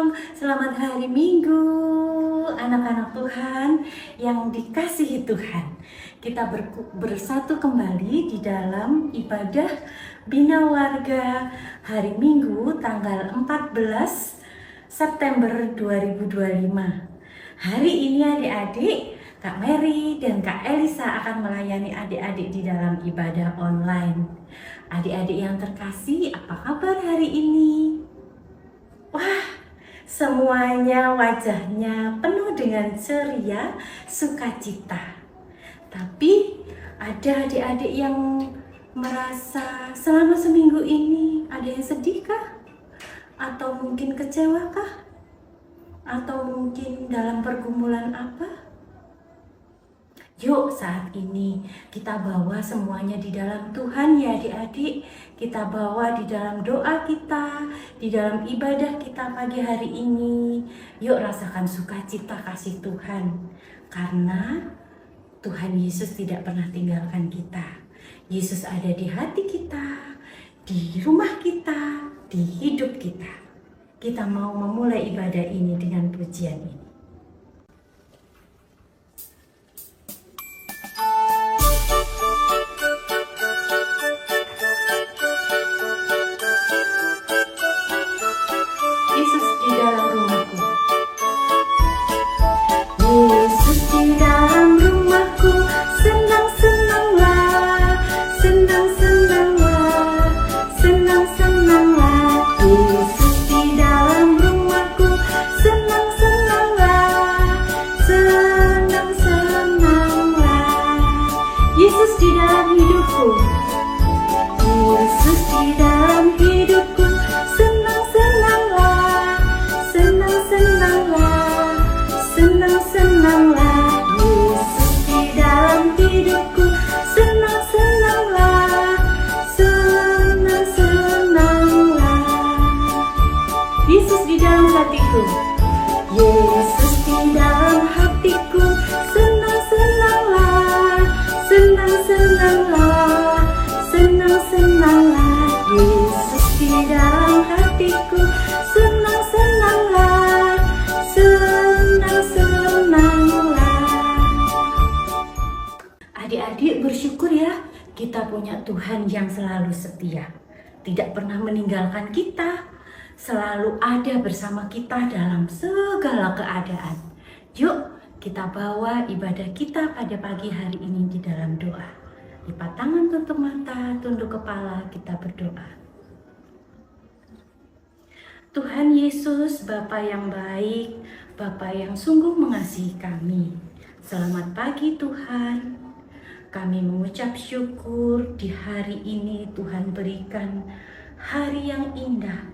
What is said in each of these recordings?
Shalom, selamat hari Minggu anak-anak Tuhan yang dikasihi Tuhan. Kita bersatu kembali di dalam ibadah Bina Warga hari Minggu tanggal 14 September 2025. Hari ini adik-adik, Kak Mary dan Kak Elisa akan melayani adik-adik di dalam ibadah online. Adik-adik yang terkasih, apa kabar hari ini? Wah, semuanya wajahnya penuh dengan ceria, sukacita. Tapi ada adik-adik yang merasa selama seminggu ini ada yang sedih kah? Atau mungkin kecewa kah? Atau mungkin dalam pergumulan apa? Yuk saat ini kita bawa semuanya di dalam Tuhan ya adik-adik. Kita bawa di dalam doa kita, di dalam ibadah kita pagi hari ini. Yuk rasakan sukacita kasih Tuhan. Karena Tuhan Yesus tidak pernah tinggalkan kita. Yesus ada di hati kita, di rumah kita, di hidup kita. Kita mau memulai ibadah ini dengan pujian ini. Yesus di dalam rumahku. Yesus di dalam rumahku, senang-senanglah, senang-senanglah, senang-senanglah. Yesus di dalam rumahku, senang-senanglah, senang-senanglah. Yesus di dalam hidupku. Yesus di dalam hidupku, senang-senanglah, senang-senanglah, senang-senanglah. Yesus di dalam hidupku, senang-senanglah, senang-senanglah. Yesus di dalam hatiku. Yesus di dalam hatiku, senang-senanglah, senang-senanglah, senang-senanglah. Yesus di dalam hatiku, senang-senanglah, senang-senanglah. Adik-adik bersyukur ya, kita punya Tuhan yang selalu setia, tidak pernah meninggalkan kita, selalu ada bersama kita dalam segala keadaan. Yuk kita bawa ibadah kita pada pagi hari ini di dalam doa. Lipat tangan, tutup mata, tunduk kepala, kita berdoa. Tuhan Yesus, Bapa yang baik, Bapa yang sungguh mengasihi kami. Selamat pagi Tuhan. Kami mengucap syukur di hari ini Tuhan berikan hari yang indah,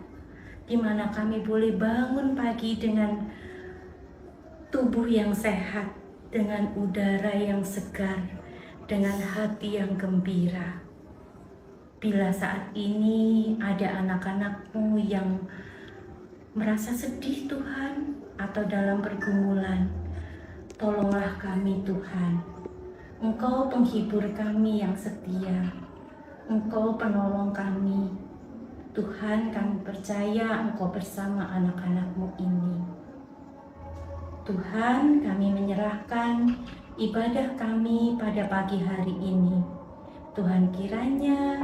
di mana kami boleh bangun pagi dengan tubuh yang sehat, dengan udara yang segar, dengan hati yang gembira. Bila saat ini ada anak-anak-Mu yang merasa sedih Tuhan, atau dalam pergumulan, tolonglah kami Tuhan. Engkau penghibur kami yang setia, Engkau penolong kami. Tuhan, kami percaya Engkau bersama anak-anak-Mu ini. Tuhan, kami menyerahkan ibadah kami pada pagi hari ini. Tuhan, kiranya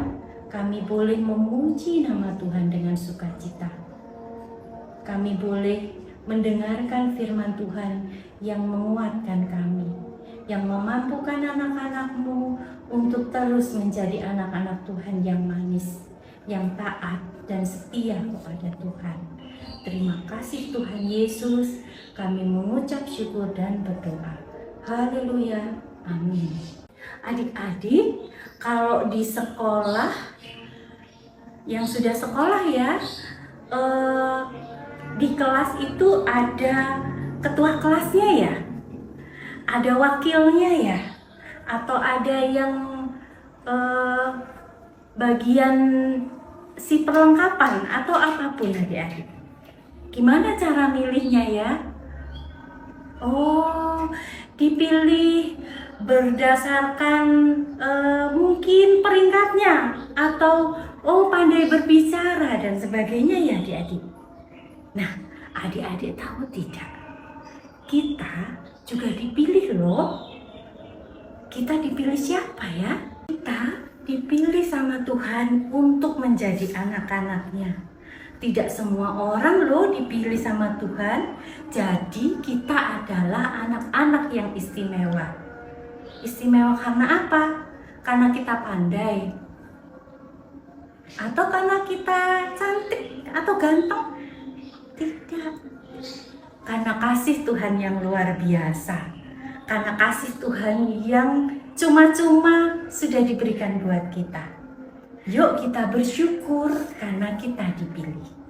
kami boleh memuji nama Tuhan dengan sukacita. Kami boleh mendengarkan firman Tuhan yang menguatkan kami, yang memampukan anak-anak-Mu untuk terus menjadi anak-anak Tuhan yang manis, yang taat dan setia kepada Tuhan. Terima kasih Tuhan Yesus, kami mengucap syukur dan berdoa. Haleluya, amin. Adik-adik, kalau di sekolah, yang sudah sekolah ya, di kelas itu ada ketua kelasnya ya, ada wakilnya ya, atau ada yang bagian si perlengkapan atau apapun adik-adik. Gimana cara milihnya ya? Oh, dipilih berdasarkan mungkin peringkatnya, atau pandai berbicara dan sebagainya ya adik-adik. Nah, adik-adik tahu tidak? Kita juga dipilih loh. Kita dipilih siapa ya? Kita dipilih sama Tuhan untuk menjadi anak-anaknya. Tidak semua orang loh dipilih sama Tuhan. Jadi kita adalah anak-anak yang istimewa. Istimewa karena apa? Karena kita pandai, atau karena kita cantik atau ganteng? Tidak. Karena kasih Tuhan yang luar biasa. Karena kasih Tuhan yang cuma-cuma sudah diberikan buat kita. Yuk kita bersyukur karena kita dipilih.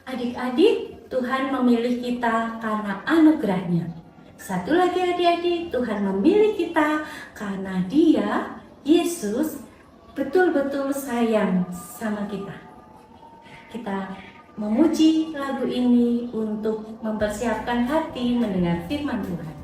Adik-adik, Tuhan memilih kita karena anugerahnya. Satu lagi adik-adik, Tuhan memilih kita karena Dia, Yesus, betul-betul sayang sama kita. Kita memuji lagu ini untuk mempersiapkan hati mendengar firman Tuhan.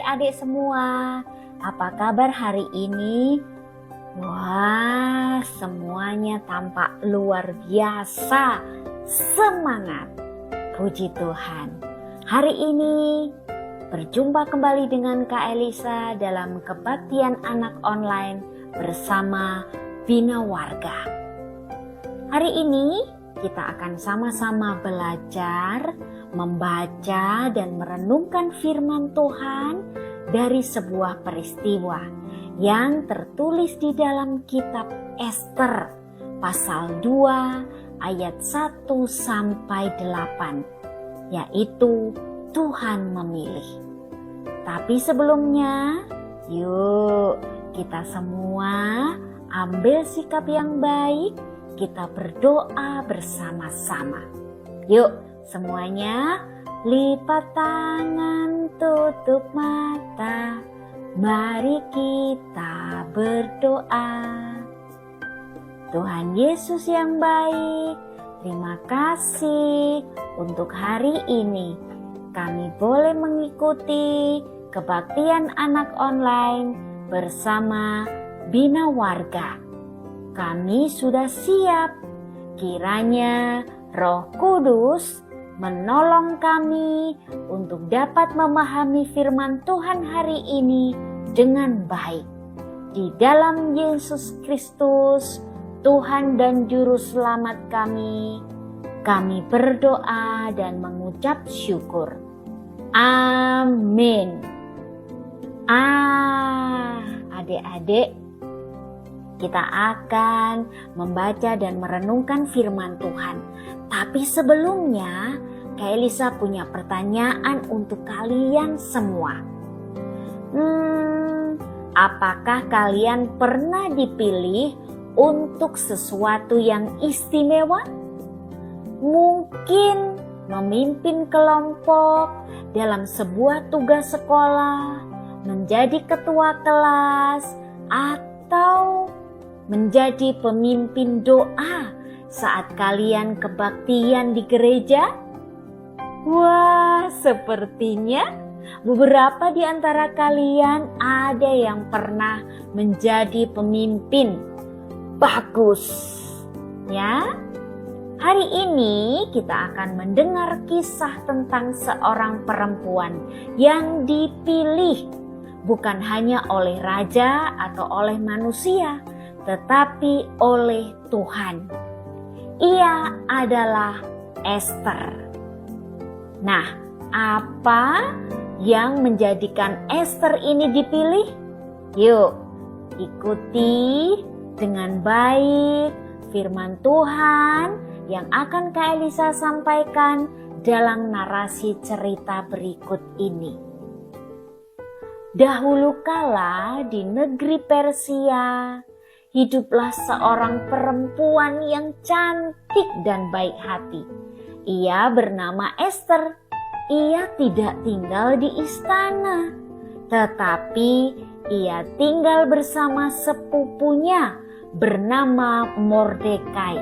adik-adik semua. Apa kabar hari ini? Wah, semuanya tampak luar biasa. Semangat. Puji Tuhan. Hari ini berjumpa kembali dengan Kak Elisa dalam kebaktian anak online bersama Bina Warga. Hari ini kita akan sama-sama belajar, membaca dan merenungkan firman Tuhan dari sebuah peristiwa yang tertulis di dalam kitab Ester pasal 2 ayat 1 sampai 8, yaitu Tuhan memilih. Tapi sebelumnya, yuk kita semua ambil sikap yang baik, kita berdoa bersama-sama. Yuk semuanya lipat tangan, tutup mata, mari kita berdoa. Tuhan Yesus yang baik, terima kasih untuk hari ini. Kami boleh mengikuti kebaktian anak online bersama Bina Warga. Kami sudah siap. Kiranya Roh Kudus menolong kami untuk dapat memahami firman Tuhan hari ini dengan baik. Di dalam Yesus Kristus, Tuhan dan Juru Selamat kami berdoa dan mengucap syukur. Amin. Adik-adik, kita akan membaca dan merenungkan firman Tuhan. Tapi sebelumnya, Kak Elisa punya pertanyaan untuk kalian semua. Apakah kalian pernah dipilih untuk sesuatu yang istimewa? Mungkin memimpin kelompok dalam sebuah tugas sekolah, menjadi ketua kelas, atau menjadi pemimpin doa saat kalian kebaktian di gereja? Wah, sepertinya beberapa di antara kalian ada yang pernah menjadi pemimpin. Bagus, ya. Hari ini kita akan mendengar kisah tentang seorang perempuan yang dipilih bukan hanya oleh raja atau oleh manusia, tetapi oleh Tuhan. Ia adalah Ester. Nah, apa yang menjadikan Ester ini dipilih? Yuk, ikuti dengan baik firman Tuhan yang akan Kak Elisa sampaikan dalam narasi cerita berikut ini. Dahulu kala di negeri Persia, hiduplah seorang perempuan yang cantik dan baik hati. Ia bernama Ester. Ia tidak tinggal di istana, tetapi ia tinggal bersama sepupunya bernama Mordekai.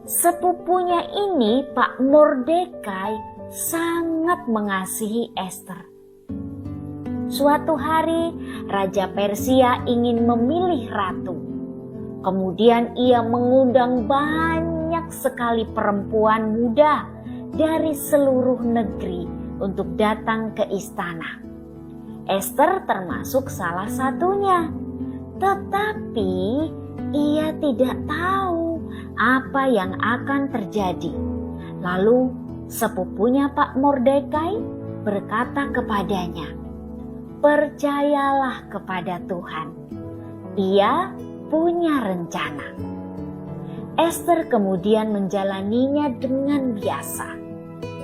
Sepupunya ini, Pak Mordekai, sangat mengasihi Ester. Suatu hari, Raja Persia ingin memilih ratu. Kemudian ia mengundang banyak sekali perempuan muda dari seluruh negeri untuk datang ke istana. Ester termasuk salah satunya. Tetapi ia tidak tahu apa yang akan terjadi. Lalu sepupunya Pak Mordekai berkata kepadanya, "Percayalah kepada Tuhan. Ia punya rencana." Ester kemudian menjalaninya dengan biasa.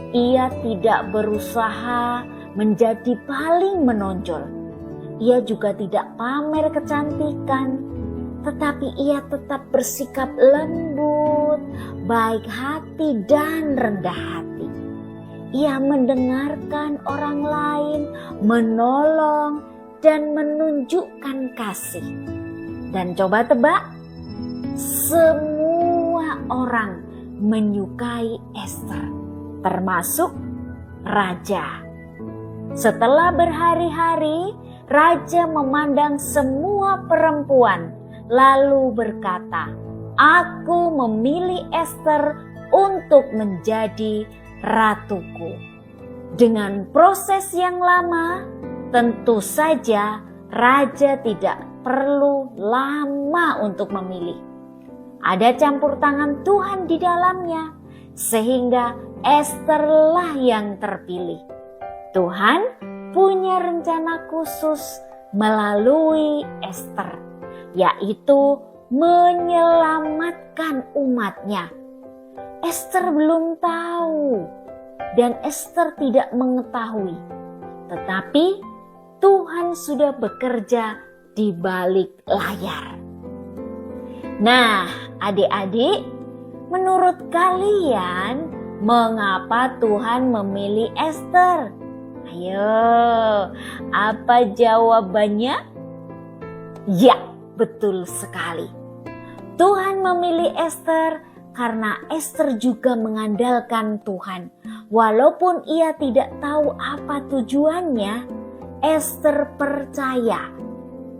Ia tidak berusaha menjadi paling menonjol. Ia juga tidak pamer kecantikan, tetapi ia tetap bersikap lembut, baik hati dan rendah hati. Ia mendengarkan orang lain, menolong, dan menunjukkan kasih. Dan coba tebak, semua orang menyukai Ester, termasuk raja. Setelah berhari-hari, raja memandang semua perempuan, lalu berkata, "Aku memilih Ester untuk menjadi ratuku." Dengan proses yang lama, tentu saja raja tidak perlu lama untuk memilih. Ada campur tangan Tuhan di dalamnya, sehingga Esterlah yang terpilih. Tuhan punya rencana khusus melalui Ester, yaitu menyelamatkan umatnya. Ester belum tahu dan Ester tidak mengetahui, tetapi Tuhan sudah bekerja di balik layar. Nah, adik-adik, menurut kalian mengapa Tuhan memilih Ester? Ayo, apa jawabannya? Ya, betul sekali. Tuhan memilih Ester karena Ester juga mengandalkan Tuhan. Walaupun ia tidak tahu apa tujuannya, Ester percaya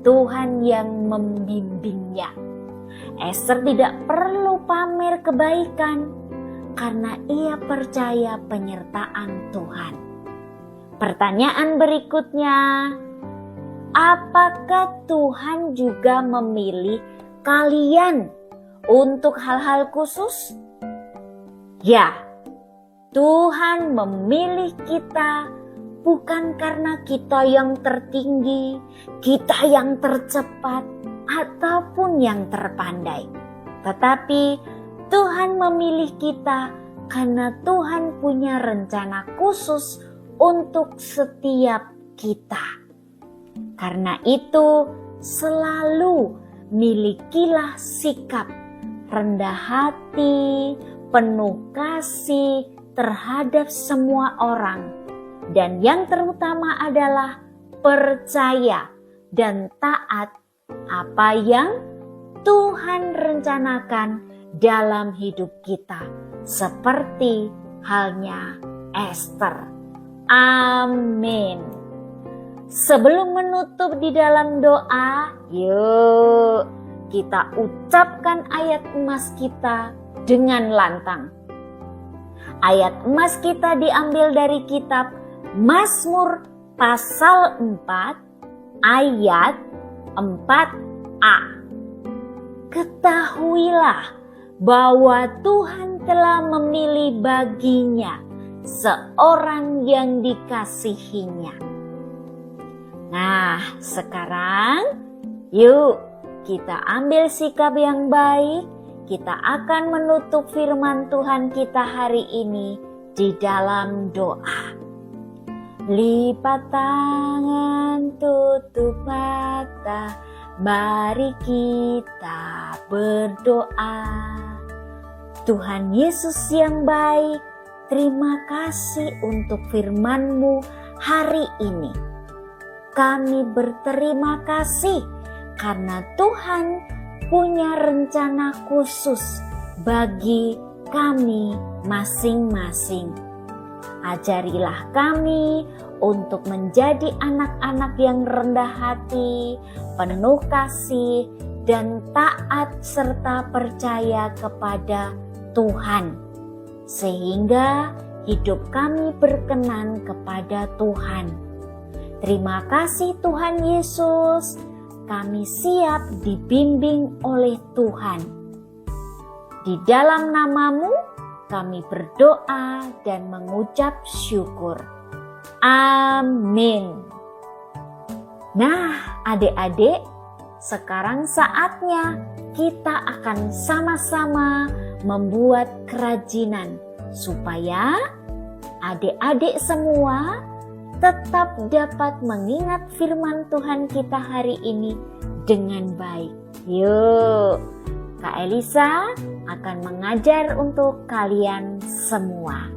Tuhan yang membimbingnya. Ester tidak perlu pamer kebaikan karena ia percaya penyertaan Tuhan. Pertanyaan berikutnya, apakah Tuhan juga memilih kalian untuk hal-hal khusus? Ya, Tuhan memilih kita bukan karena kita yang tertinggi, kita yang tercepat, ataupun yang terpandai. Tetapi Tuhan memilih kita karena Tuhan punya rencana khusus untuk setiap kita. Karena itu selalu milikilah sikap rendah hati, penuh kasih terhadap semua orang. Dan yang terutama adalah percaya dan taat apa yang Tuhan rencanakan dalam hidup kita. Seperti halnya Ester. Amin. Sebelum menutup di dalam doa, yuk kita ucapkan ayat emas kita dengan lantang. Ayat emas kita diambil dari kitab Mazmur pasal 4 ayat 4a. Ketahuilah bahwa Tuhan telah memilih baginya seorang yang dikasihinya. Nah, sekarang yuk kita ambil sikap yang baik. Kita akan menutup firman Tuhan kita hari ini di dalam doa. Lipat tangan, tutup mata, mari kita berdoa. Tuhan Yesus yang baik, terima kasih untuk firman-Mu hari ini. Kami berterima kasih karena Tuhan punya rencana khusus bagi kami masing-masing. Ajarilah kami untuk menjadi anak-anak yang rendah hati, penuh kasih, dan taat serta percaya kepada Tuhan. Sehingga hidup kami berkenan kepada Tuhan. Terima kasih Tuhan Yesus, kami siap dibimbing oleh Tuhan. Di dalam nama-Mu kami berdoa dan mengucap syukur. Amin. Nah, adik-adik, sekarang saatnya kita akan sama-sama membuat kerajinan supaya adik-adik semua tetap dapat mengingat firman Tuhan kita hari ini dengan baik. Yuk, Kak Elisa akan mengajar untuk kalian semua.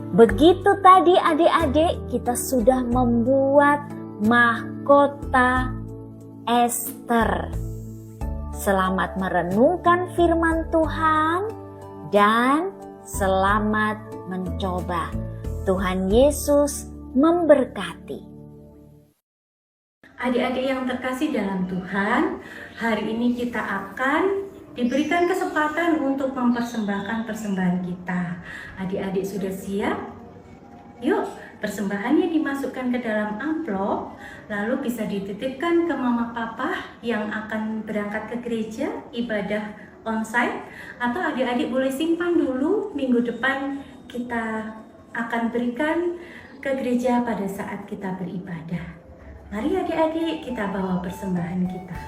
Begitu tadi adik-adik kita sudah membuat mahkota Ester. Selamat merenungkan firman Tuhan dan selamat mencoba. Tuhan Yesus memberkati. Adik-adik yang terkasih dalam Tuhan, hari ini kita akan diberikan kesempatan untuk mempersembahkan persembahan kita. Adik-adik sudah siap? Yuk, persembahannya dimasukkan ke dalam amplop, lalu bisa dititipkan ke mama papa yang akan berangkat ke gereja ibadah onsite, atau adik-adik boleh simpan dulu, minggu depan kita akan berikan ke gereja pada saat kita beribadah. Mari adik-adik kita bawa persembahan kita.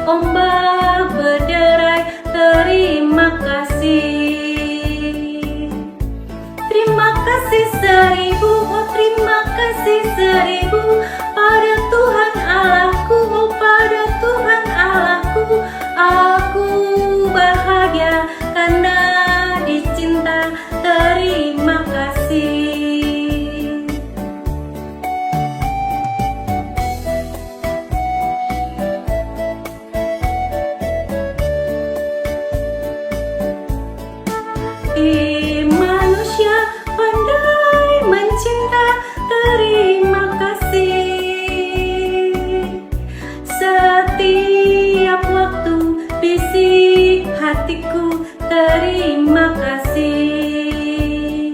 Ombak berderai, terima kasih. Terima kasih seribu, oh terima kasih seribu pada Tuhan Allahku, oh pada Tuhan Allahku. Aku bahagia karena dicinta, terima kasih. Manusia pandai mencinta, terima kasih. Setiap waktu bisik hatiku, terima kasih.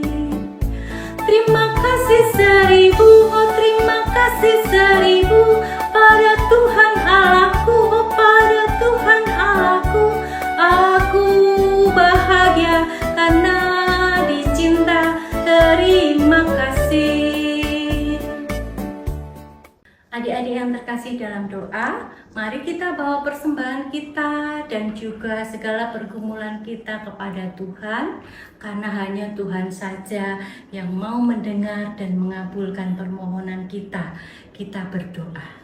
Terima kasih seribu, oh terima kasih seribu pada Tuhan Allahku, oh pada Tuhan Allahku. Aku bahagia karena dicinta, terima kasih. Adik-adik yang terkasih dalam doa, mari kita bawa persembahan kita dan juga segala pergumulan kita kepada Tuhan, karena hanya Tuhan saja yang mau mendengar dan mengabulkan permohonan kita. Kita berdoa.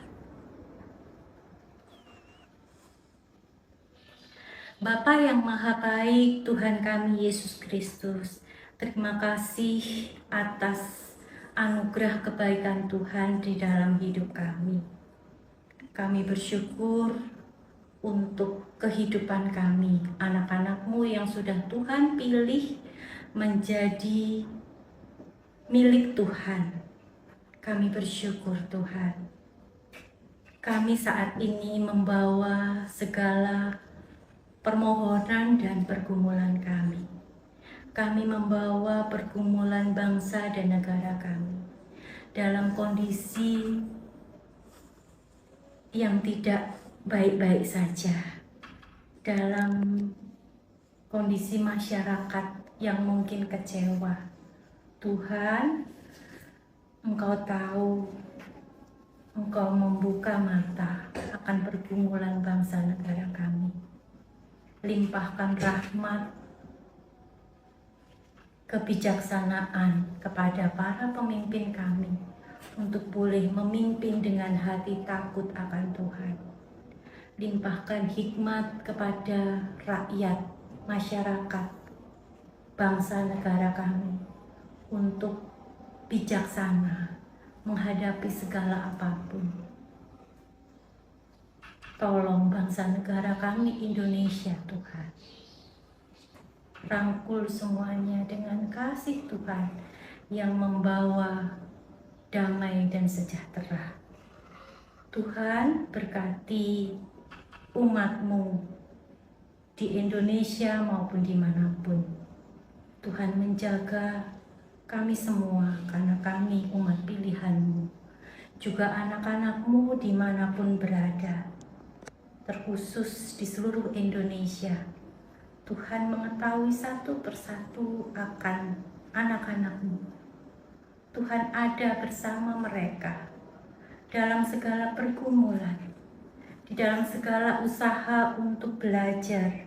Bapa yang maha baik, Tuhan kami Yesus Kristus, terima kasih atas anugerah kebaikan Tuhan di dalam hidup kami. Kami bersyukur untuk kehidupan kami, anak-anak-Mu yang sudah Tuhan pilih menjadi milik Tuhan. Kami bersyukur Tuhan. Kami saat ini membawa segala permohonan dan pergumulan kami. Kami membawa pergumulan bangsa dan negara kami dalam kondisi yang tidak baik-baik saja, dalam kondisi masyarakat yang mungkin kecewa. Tuhan, Engkau tahu, Engkau membuka mata akan pergumulan bangsa negara kami. Limpahkan rahmat, kebijaksanaan kepada para pemimpin kami untuk boleh memimpin dengan hati takut akan Tuhan. Limpahkan hikmat kepada rakyat, masyarakat, bangsa negara kami untuk bijaksana menghadapi segala apapun. Tolong bangsa negara kami Indonesia Tuhan. Rangkul semuanya dengan kasih Tuhan yang membawa damai dan sejahtera. Tuhan berkati umat-Mu di Indonesia maupun dimanapun. Tuhan menjaga kami semua karena kami umat pilihan-Mu. Juga anak-anak-Mu dimanapun berada. Terkhusus di seluruh Indonesia, Tuhan mengetahui satu persatu akan anak-anak-Mu. Tuhan ada bersama mereka dalam segala pergumulan, di dalam segala usaha untuk belajar,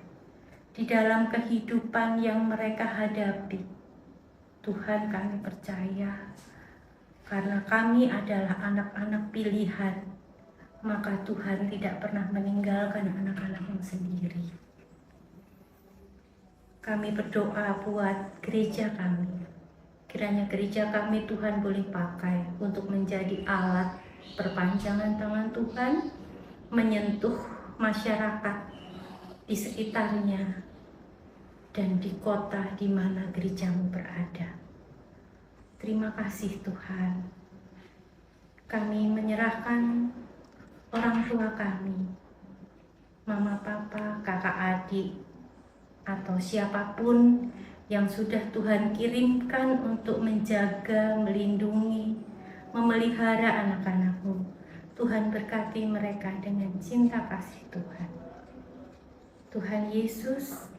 di dalam kehidupan yang mereka hadapi. Tuhan, kami percaya karena kami adalah anak-anak pilihan, maka Tuhan tidak pernah meninggalkan anak-anak-Mu sendiri. Kami berdoa buat gereja kami. Kiranya gereja kami Tuhan boleh pakai untuk menjadi alat perpanjangan tangan Tuhan, menyentuh masyarakat di sekitarnya dan di kota di mana gereja-Mu berada. Terima kasih Tuhan. Kami menyerahkan orang tua kami, mama, papa, kakak, adik, atau siapapun yang sudah Tuhan kirimkan untuk menjaga, melindungi, memelihara anak-anak-Mu. Tuhan berkati mereka dengan cinta kasih Tuhan. Tuhan Yesus,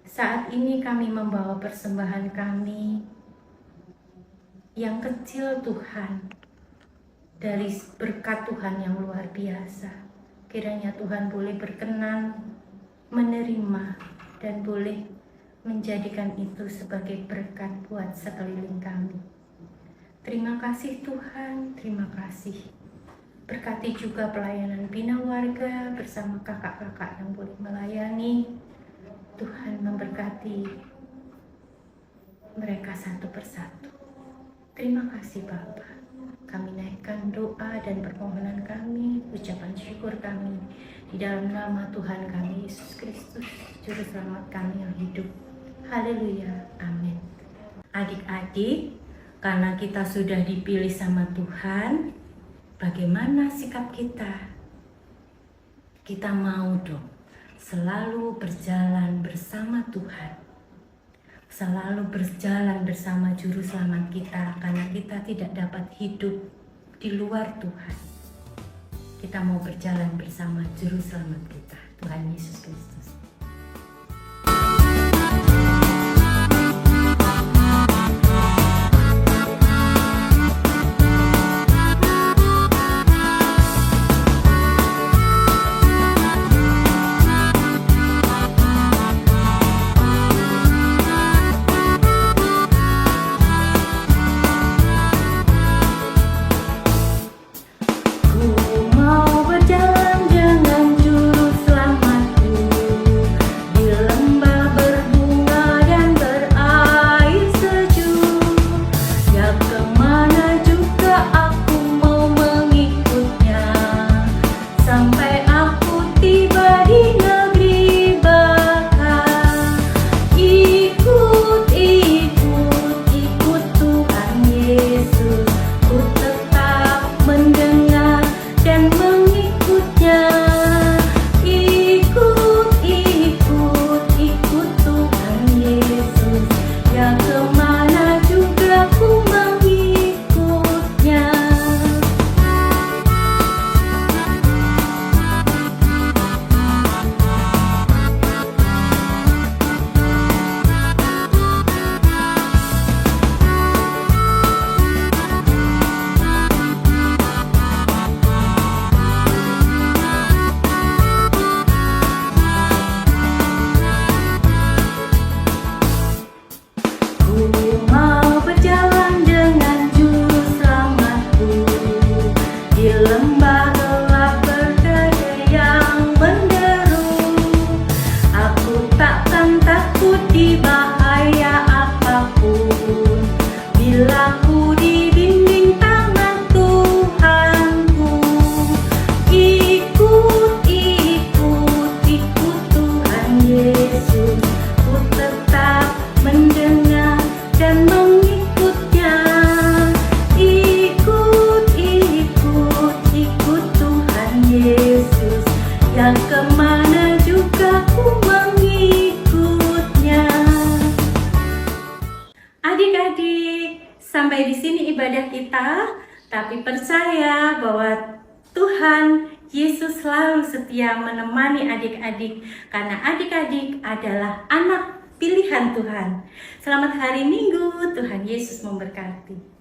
saat ini kami membawa persembahan kami yang kecil Tuhan, dari berkat Tuhan yang luar biasa. Kiranya Tuhan boleh berkenan menerima dan boleh menjadikan itu sebagai berkat buat sekeliling kami. Terima kasih Tuhan, terima kasih. Berkati juga pelayanan Bina Warga bersama kakak-kakak yang boleh melayani. Tuhan memberkati mereka satu persatu. Terima kasih Bapa. Kami naikkan doa dan permohonan kami, ucapan syukur kami di dalam nama Tuhan kami Yesus Kristus, Juru Selamat kami yang hidup. Haleluya, amin. Adik-adik, karena kita sudah dipilih sama Tuhan, bagaimana sikap kita? Kita mau dong selalu berjalan bersama Tuhan, selalu berjalan bersama Juru Selamat kita, karena kita tidak dapat hidup di luar Tuhan. Kita mau berjalan bersama Juru Selamat kita, Tuhan Yesus Kristus. Sampai di sini ibadah kita, tapi percaya bahwa Tuhan Yesus selalu setia menemani adik-adik, karena adik-adik adalah anak pilihan Tuhan. Selamat hari Minggu, Tuhan Yesus memberkati.